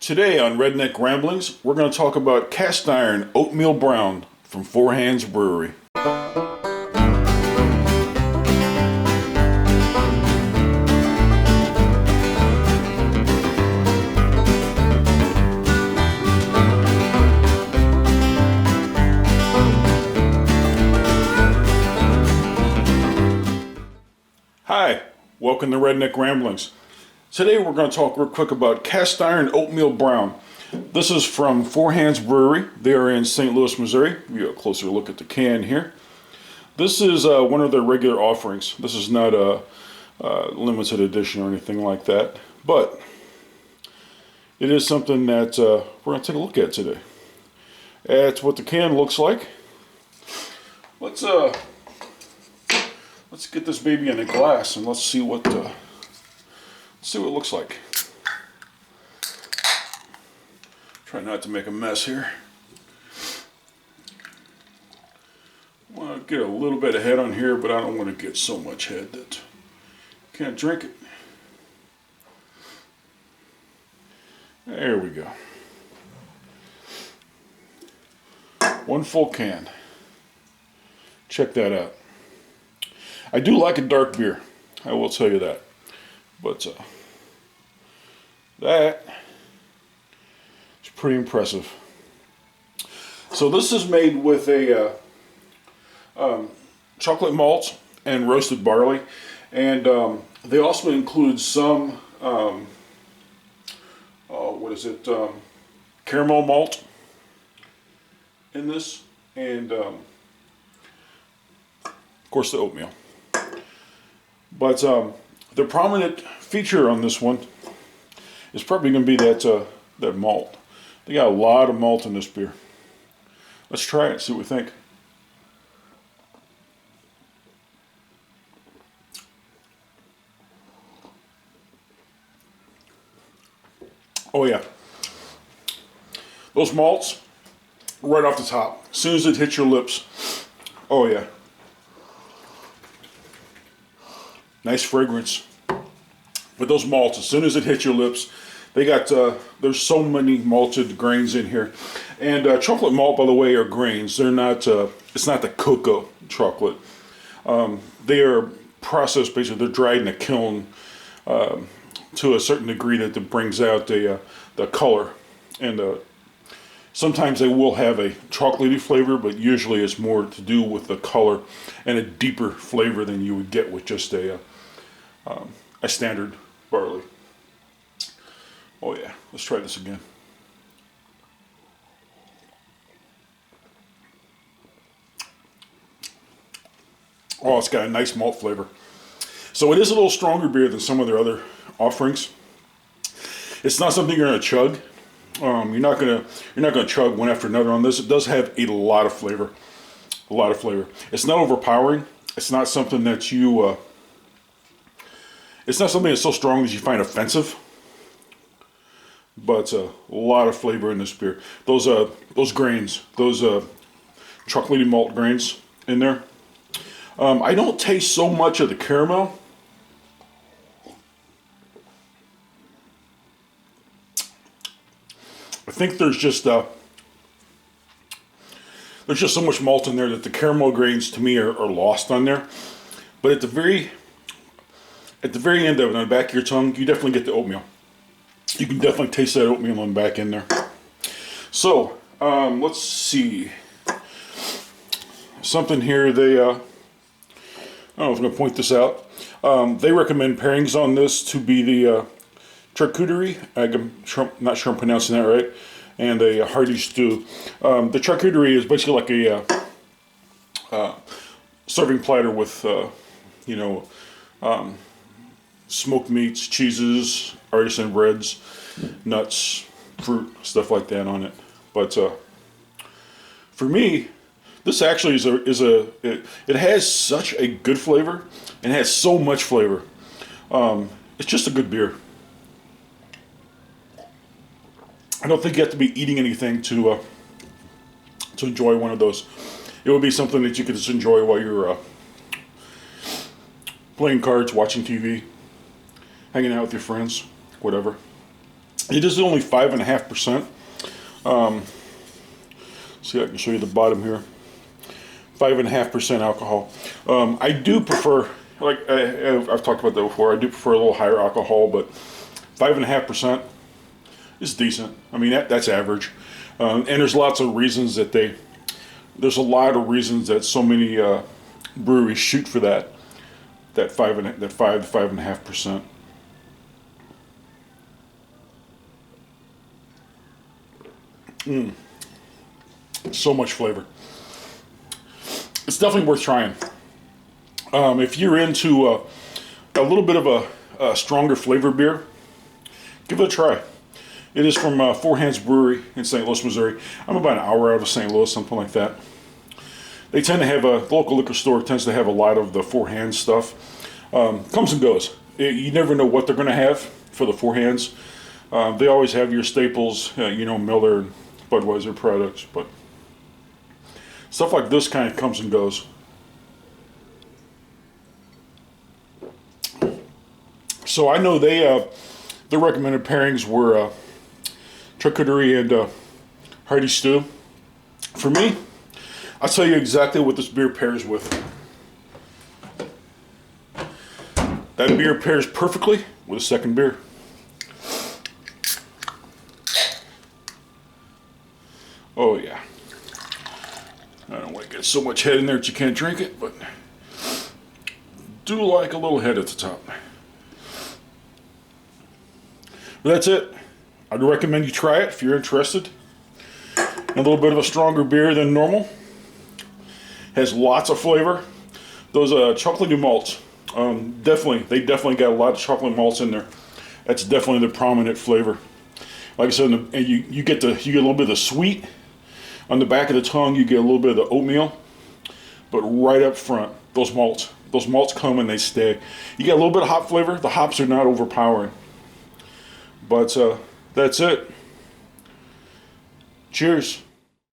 Today on Redneck Ramblings, we're going to talk about cast iron oatmeal brown from Four Hands Brewery. Hi, welcome to Redneck Ramblings. Today we're going to talk real quick about cast iron oatmeal brown. This is from Four Hands Brewery. They are in St. Louis, Missouri. We get a closer look at the can here. This is one of their regular offerings. This is not a limited edition or anything like that, but it is something that we're going to take a look at today. That's what the can looks like. Let's get this baby in a glass and let's see what it looks like. Try not to make a mess here. I want to get a little bit of head on here, but I don't want to get so much head that I can't drink it. There we go. One full can. Check that out. I do like a dark beer, I will tell you that. But that is pretty impressive. So this is made with a chocolate malt and roasted barley, and they also include some caramel malt in this, and of course the oatmeal. But the prominent feature on this one is probably going to be that malt. They got a lot of malt in this beer. Let's try it, see what we think. Oh yeah. Those malts, right off the top, as soon as it hits your lips, oh yeah. Nice fragrance. But those malts, as soon as it hits your lips, they got, there's so many malted grains in here. And chocolate malt, by the way, are grains. They're not, it's not the cocoa chocolate. They are processed, basically, they're dried in a kiln to a certain degree that it brings out the color. And sometimes they will have a chocolatey flavor, but usually it's more to do with the color and a deeper flavor than you would get with just a standard barley. Oh yeah, let's try this again. Oh, it's got a nice malt flavor. So it is a little stronger beer than some of their other offerings. It's not something you're gonna chug. You're not gonna chug one after another on this. It does have a lot of flavor. A lot of flavor. It's not overpowering. It's not something that you it's not something that's so strong that you find offensive, but a lot of flavor in this beer. Those grains, those chocolatey malt grains in there. I don't taste so much of the caramel. I think there's just so much malt in there that the caramel grains to me are lost on there. But at the very end of it, on the back of your tongue, you definitely get the oatmeal. You can definitely taste that oatmeal on the back end there. So, let's see. Something here, they, I don't know if I'm going to point this out. They recommend pairings on this to be the Charcuterie. I'm not sure I'm pronouncing that right. And a Hearty stew. The Charcuterie is basically like a serving platter with, smoked meats, cheeses, artisan breads, nuts, fruit, stuff like that on it. But for me, this actually it has such a good flavor and has so much flavor. It's just a good beer. I don't think you have to be eating anything to enjoy one of those. It would be something that you could just enjoy while you're playing cards, watching TV, hanging out with your friends, whatever. It is only 5.5%. See, I can show you the bottom here. 5.5% alcohol. I do prefer, like I've talked about that before, I do prefer a little higher alcohol, but 5.5% is decent. I mean, that's average. And there's lots of reasons that there's a lot of reasons that so many breweries shoot for that 5 to 5.5%. So much flavor. It's definitely worth trying. If you're into a little bit of a stronger flavor beer, give it a try. It is from Four Hands Brewery in St. Louis, Missouri. I'm about an hour out of St. Louis, something like that. They tend to have the local liquor store tends to have a lot of the Four Hands stuff. Comes and goes. You never know what they're going to have for the Four Hands. They always have your staples, Miller and Budweiser products, but stuff like this kind of comes and goes. So I know their recommended pairings were Charcuterie and Hearty stew. For me, I'll tell you exactly what this beer pairs with. That beer pairs perfectly with a second beer. Oh yeah. I don't want to get so much head in there that you can't drink it, but do like a little head at the top. But that's it. I'd recommend you try it if you're interested. A little bit of a stronger beer than normal. Has lots of flavor. Those chocolatey malts, they definitely got a lot of chocolate malts in there. That's definitely the prominent flavor. Like I said, and you get a little bit of the sweet on the back of the tongue. You get a little bit of the oatmeal, but right up front, those malts come and they stay. You get a little bit of hop flavor. The hops are not overpowering. But that's it. Cheers.